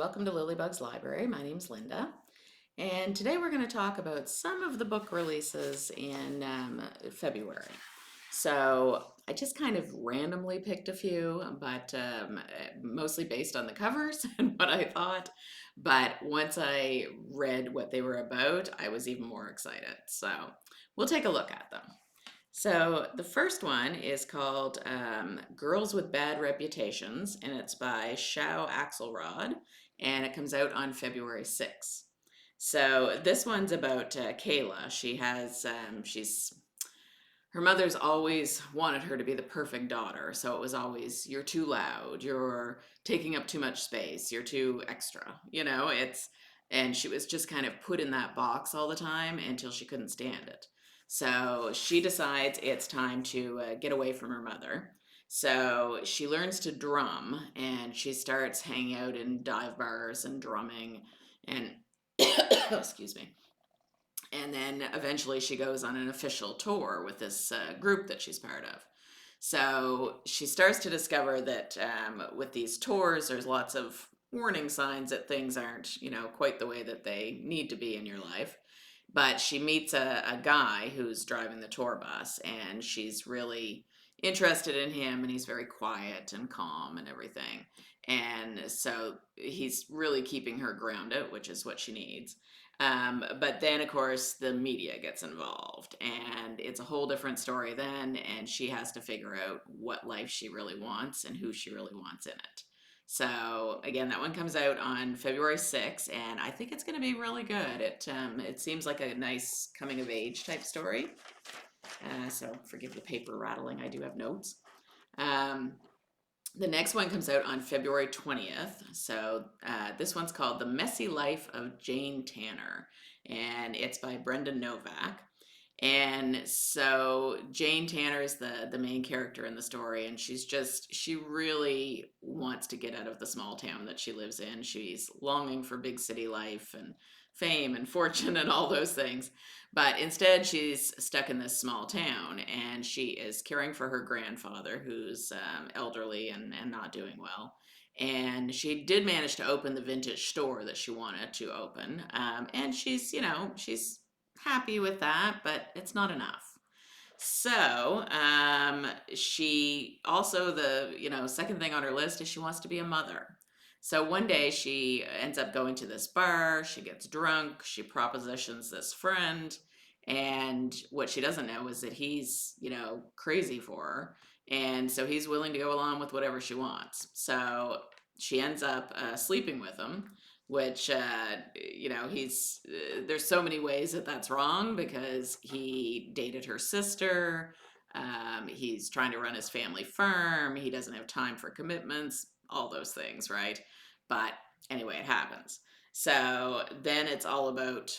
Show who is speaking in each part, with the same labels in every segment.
Speaker 1: welcome to Lilybug's Library. My name's Linda, and today we're going to talk about some of the book releases in February. So I just kind of randomly picked a few, but mostly based on the covers and what I thought. But once I read what they were about, I was even more excited. So we'll take a look at them. So the first one is called Girls with Bad Reputations, and it's by Shao Axelrod, and it comes out on February 6th. So this one's about Kayla. She's her mother's always wanted her to be the perfect daughter. So it was always, you're too loud, you're taking up too much space, you're too extra, and she was just kind of put in that box all the time until she couldn't stand it. So she decides it's time to get away from her mother. So she learns to drum and she starts hanging out in dive bars and drumming and, excuse me, and then eventually she goes on an official tour with this group that she's part of. So she starts to discover that with these tours, there's lots of warning signs that things aren't, quite the way that they need to be in your life. But she meets a guy who's driving the tour bus, and she's really interested in him, and he's very quiet and calm and everything. And so he's really keeping her grounded, which is what she needs. But then, of course, the media gets involved, and it's a whole different story then, and she has to figure out what life she really wants and who she really wants in it. So again, that one comes out on February 6th, and I think it's going to be really good. It seems like a nice coming of age type story. So forgive the paper rattling. I do have notes. Um, the next one comes out on February 20th. So this one's called The Messy Life of Jane Tanner, and it's by Brendan Novak. And so Jane Tanner is the main character in the story, and she really wants to get out of the small town that she lives in. She's longing for big city life and fame and fortune and all those things. But instead, she's stuck in this small town, and she is caring for her grandfather, who's elderly and not doing well. And she did manage to open the vintage store that she wanted to open. And she's happy with that, but it's not enough. So she also, the second thing on her list is she wants to be a mother. So one day she ends up going to this bar, she gets drunk, she propositions this friend, and what she doesn't know is that he's, crazy for her. And so he's willing to go along with whatever she wants. So she ends up sleeping with him, which he's there's so many ways that that's wrong because he dated her sister. He's trying to run his family firm. He doesn't have time for commitments, all those things, right? But anyway, it happens. So then it's all about,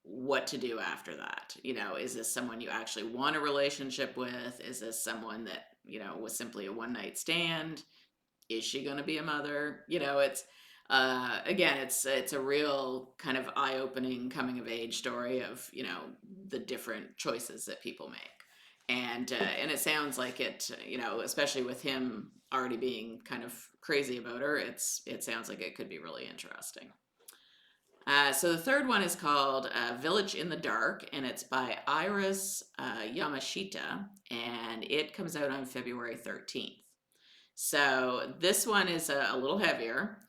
Speaker 1: what to do after that. Is this someone you actually want a relationship with? Is this someone that, was simply a one night stand? Is she going to be a mother? It's again, it's a real kind of eye opening coming of age story of the different choices that people make, and it sounds like it, especially with him already being kind of crazy about her, it sounds like it could be really interesting. So the third one is called Village in the Dark, and it's by Iris Yamashita, and it comes out on February 13th. So this one is a little heavier.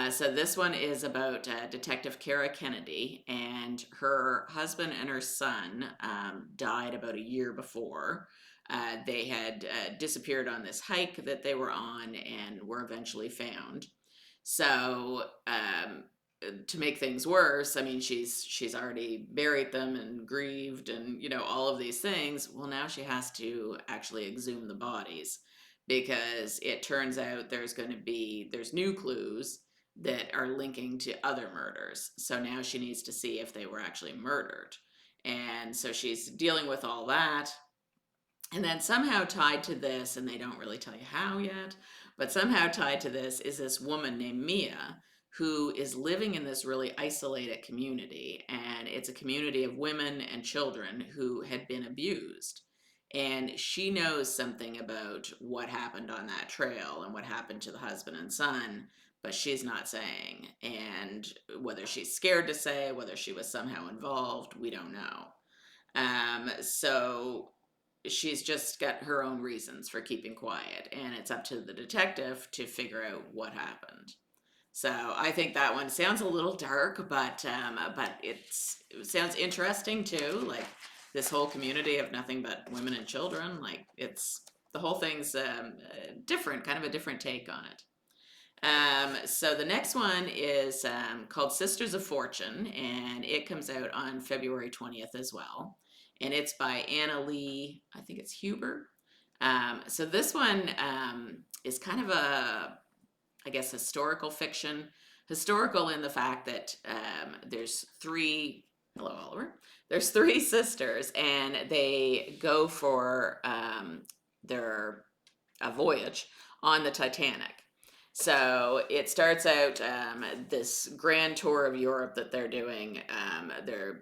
Speaker 1: So this one is about Detective Kara Kennedy, and her husband and her son died about a year before. They had disappeared on this hike that they were on and were eventually found. So to make things worse, I mean, she's already buried them and grieved and all of these things. Well, now she has to actually exhume the bodies because it turns out there's new clues that are linking to other murders. So now she needs to see if they were actually murdered. And so she's dealing with all that. And then somehow tied to this, and they don't really tell you how yet, but somehow tied to this is this woman named Mia who is living in this really isolated community. And it's a community of women and children who had been abused. And she knows something about what happened on that trail and what happened to the husband and son, but she's not saying. And whether she's scared to say, whether she was somehow involved, we don't know. So she's just got her own reasons for keeping quiet, and it's up to the detective to figure out what happened. So I think that one sounds a little dark, but it sounds interesting too. Like this whole community of nothing but women and children. Like it's the whole thing's different, kind of a different take on it. So the next one is called Sisters of Fortune, and it comes out on February 20th as well. And it's by Anna Lee, I think it's Huber. So this one is kind of a, I guess, historical fiction. Historical in the fact that there's three, hello Oliver, there's three sisters, and they go for their a voyage on the Titanic. So it starts out this grand tour of Europe that they're doing.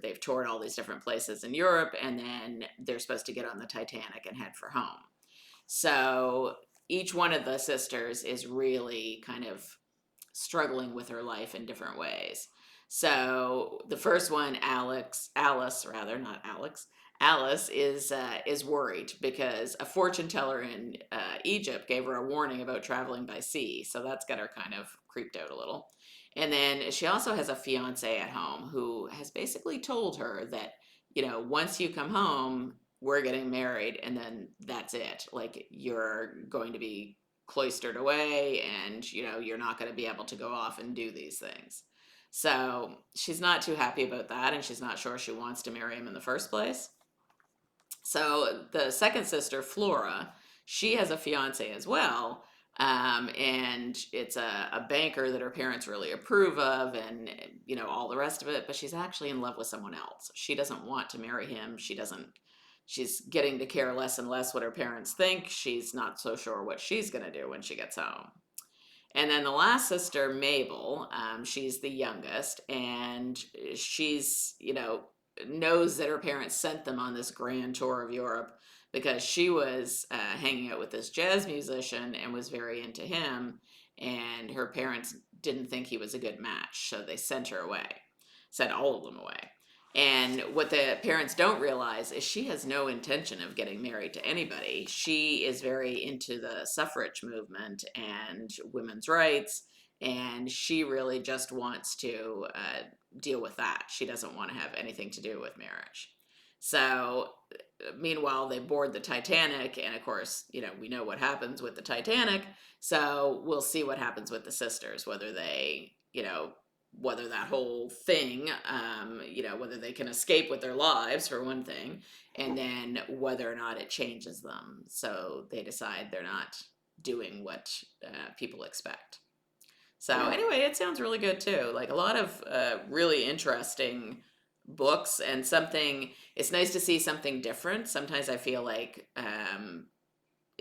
Speaker 1: They've toured all these different places in Europe, and then they're supposed to get on the Titanic and head for home. So each one of the sisters is really kind of struggling with her life in different ways. So the first one, Alice rather, not Alex. Alice is worried because a fortune teller in Egypt gave her a warning about traveling by sea, so that's got her kind of creeped out a little. And then she also has a fiance at home who has basically told her that, once you come home, we're getting married, and then that's it. Like you're going to be cloistered away, and you're not going to be able to go off and do these things. So she's not too happy about that, and she's not sure she wants to marry him in the first place. So the second sister, Flora, she has a fiance as well. And it's a banker that her parents really approve of, and all the rest of it, but she's actually in love with someone else. She doesn't want to marry him. She's getting to care less and less what her parents think. She's not so sure what she's going to do when she gets home. And then the last sister, Mabel, she's the youngest, and she's, knows that her parents sent them on this grand tour of Europe because she was hanging out with this jazz musician and was very into him, and her parents didn't think he was a good match, so they sent her away, sent all of them away. And what the parents don't realize is she has no intention of getting married to anybody. She is very into the suffrage movement and women's rights, and she really just wants to deal with that. She doesn't want to have anything to do with marriage. So, meanwhile, they board the Titanic, and of course, we know what happens with the Titanic. So we'll see what happens with the sisters, whether they, whether that whole thing, whether they can escape with their lives, for one thing, and then whether or not it changes them. So they decide they're not doing what people expect. So anyway, it sounds really good too. Like a lot of really interesting books, and it's nice to see something different. Sometimes I feel like,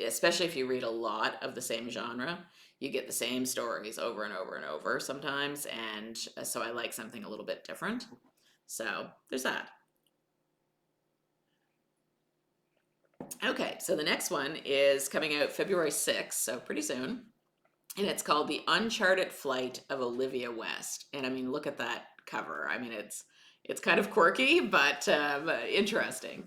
Speaker 1: especially if you read a lot of the same genre, you get the same stories over and over and over sometimes, and so I like something a little bit different. So there's that. Okay, so the next one is coming out February 6th, so pretty soon, and it's called The Uncharted Flight of Olivia West. And I mean, look at that cover. I mean, it's kind of quirky, but interesting.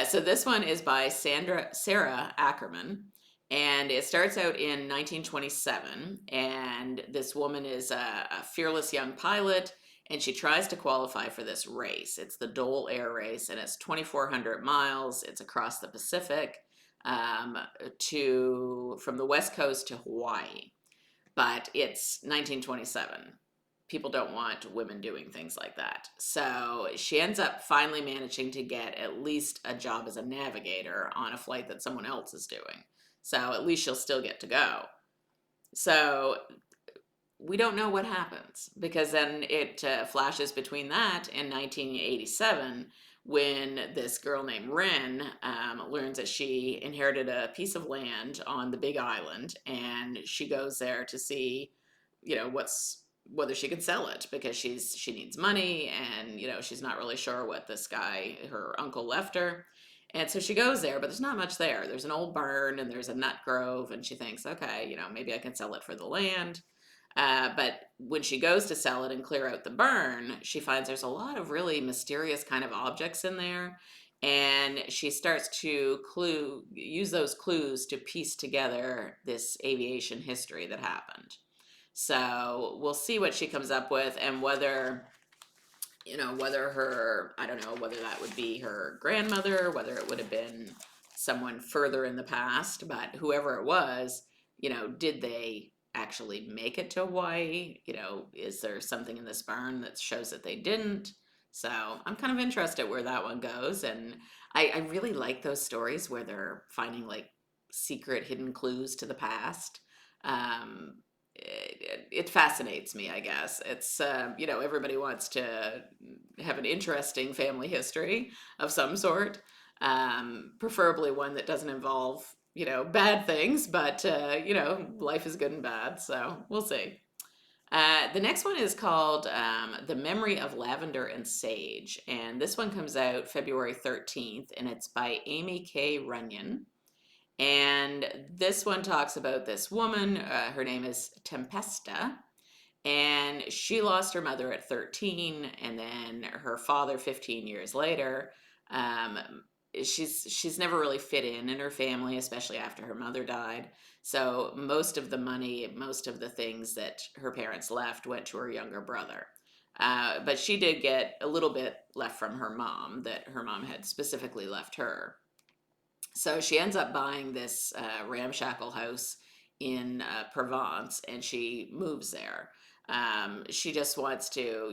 Speaker 1: So this one is by Sarah Ackerman, and it starts out in 1927, and this woman is a fearless young pilot, and she tries to qualify for this race. It's the Dole Air Race, and it's 2,400 miles. It's across the Pacific, from the West Coast to Hawaii, but it's 1927. People don't want women doing things like that. So she ends up finally managing to get at least a job as a navigator on a flight that someone else is doing. So at least she'll still get to go. So we don't know what happens, because then it flashes between that and 1987, when this girl named Wren learns that she inherited a piece of land on the Big Island, and she goes there to see, whether she can sell it, because she needs money, and she's not really sure what this guy, her uncle, left her. And so she goes there, but there's not much there. There's an old barn and there's a nut grove, and she thinks, okay, maybe I can sell it for the land. But when she goes to sell it and clear out the burn, she finds there's a lot of really mysterious kind of objects in there. And she starts to use those clues to piece together this aviation history that happened. So we'll see what she comes up with and whether her, I don't know, whether that would be her grandmother, whether it would have been someone further in the past, but whoever it was, did they actually make it to Hawaii? Is there something in this barn that shows that they didn't? So I'm kind of interested where that one goes. And I really like those stories where they're finding like secret hidden clues to the past. It fascinates me, I guess. It's, everybody wants to have an interesting family history of some sort, preferably one that doesn't involve, bad things, but, life is good and bad, so we'll see. The next one is called The Memory of Lavender and Sage, and this one comes out February 13th, and it's by Amy K. Runyon. And this one talks about this woman. Her name is Tempesta, and she lost her mother at 13, and then her father 15 years later. Um, she's never really fit in her family, especially after her mother died. So most of the money, most of the things that her parents left went to her younger brother. But she did get a little bit left from her mom that her mom had specifically left her. So she ends up buying this ramshackle house in Provence, and she moves there. She just wants to,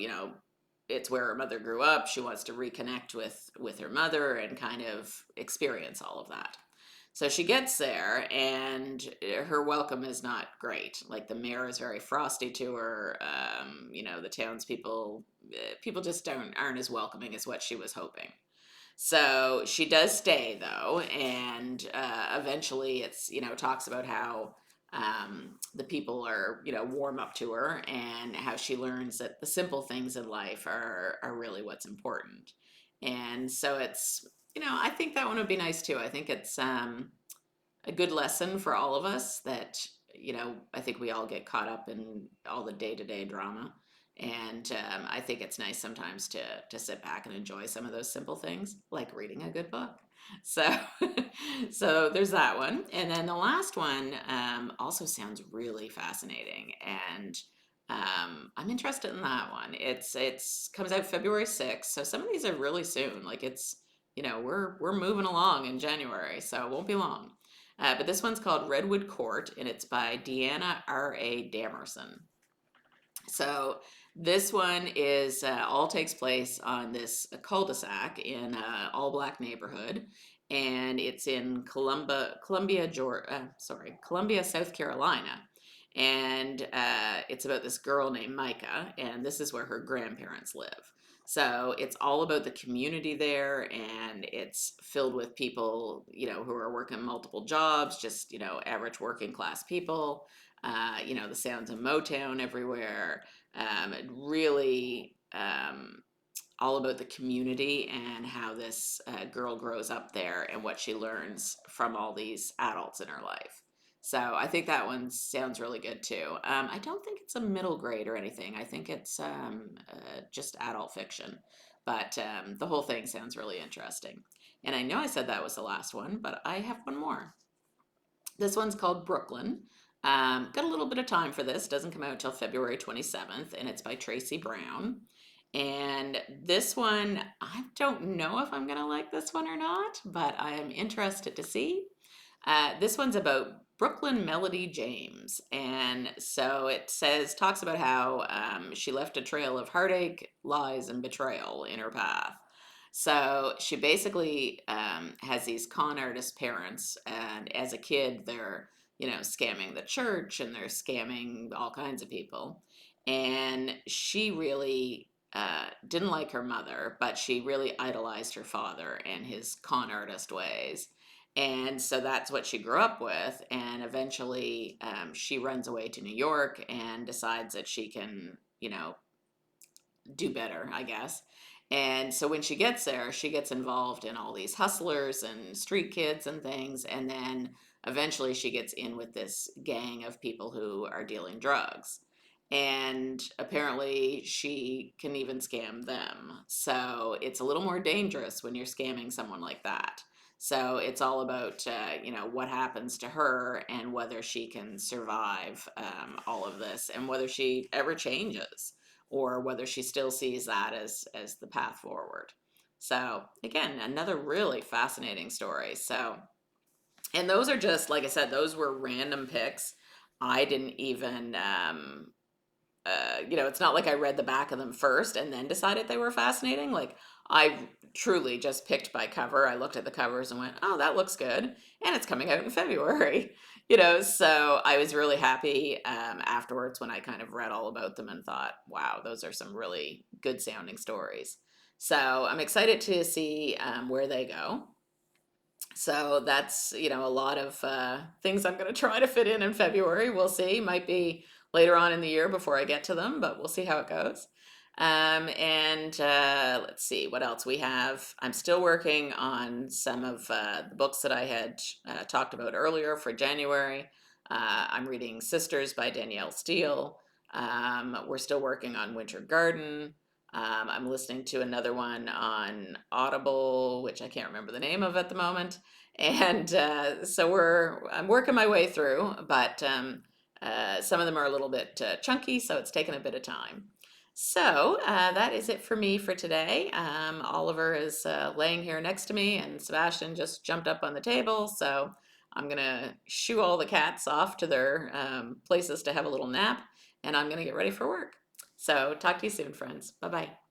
Speaker 1: it's where her mother grew up. She wants to reconnect with her mother and kind of experience all of that. So she gets there, and her welcome is not great. Like the mayor is very frosty to her. The townspeople, people just aren't as welcoming as what she was hoping. So she does stay though, and eventually it's talks about how the people are warm up to her, and how she learns that the simple things in life are really what's important. And so it's I think that one would be nice too. I think it's a good lesson for all of us that I think we all get caught up in all the day to day drama. And I think it's nice sometimes to sit back and enjoy some of those simple things, like reading a good book. So, so there's that one, and then the last one also sounds really fascinating, and I'm interested in that one. It's comes out February 6th, so some of these are really soon. Like it's we're moving along in January, so it won't be long. But this one's called Redwood Court, and it's by Deanna R.A. Damerson. So this one is all takes place on this cul-de-sac in all black neighborhood, and it's in Columbia, South Carolina. And it's about this girl named Micah, and this is where her grandparents live. So it's all about the community there, and it's filled with people, who are working multiple jobs, just, average working class people. The sounds of Motown everywhere. Really all about the community and how this girl grows up there and what she learns from all these adults in her life. So I think that one sounds really good too. I don't think it's a middle grade or anything. I think it's just adult fiction. But the whole thing sounds really interesting. And I know I said that was the last one, but I have one more. This one's called Brooklyn. Got a little bit of time for this. Doesn't come out until February 27th, and it's by Tracy Brown. And this one, I don't know if I'm going to like this one or not, but I am interested to see. This one's about Brooklyn Melody James. And so it talks about how she left a trail of heartache, lies, and betrayal in her path. So she basically has these con artist parents, and as a kid, they're scamming the church, and they're scamming all kinds of people. And she really didn't like her mother, but she really idolized her father and his con artist ways. And so that's what she grew up with. And eventually, she runs away to New York and decides that she can, do better, I guess. And so when she gets there, she gets involved in all these hustlers and street kids and things. And then eventually she gets in with this gang of people who are dealing drugs. and apparently she can even scam them. So it's a little more dangerous when you're scamming someone like that. So it's all about what happens to her and whether she can survive all of this, and whether she ever changes, or whether she still sees that as the path forward. So again, another really fascinating story. So, and those are just, like I said, those were random picks. I didn't even it's not like I read the back of them first and then decided they were fascinating. Like, I truly just picked by cover. I looked at the covers and went, "Oh, that looks good," and it's coming out in February. So I was really happy afterwards when I kind of read all about them and thought, "Wow, those are some really good sounding stories." So I'm excited to see where they go. So that's, a lot of things I'm going to try to fit in February. We'll see. Might be later on in the year before I get to them, but we'll see how it goes. And let's see what else we have. I'm still working on some of the books that I had talked about earlier for January. I'm reading Sisters by Danielle Steele. We're still working on Winter Garden. I'm listening to another one on Audible, which I can't remember the name of at the moment. And so I'm working my way through, but some of them are a little bit chunky, so it's taken a bit of time. So that is it for me for today. Oliver is laying here next to me, and Sebastian just jumped up on the table. So I'm going to shoo all the cats off to their places to have a little nap, and I'm going to get ready for work. So talk to you soon, friends. Bye bye.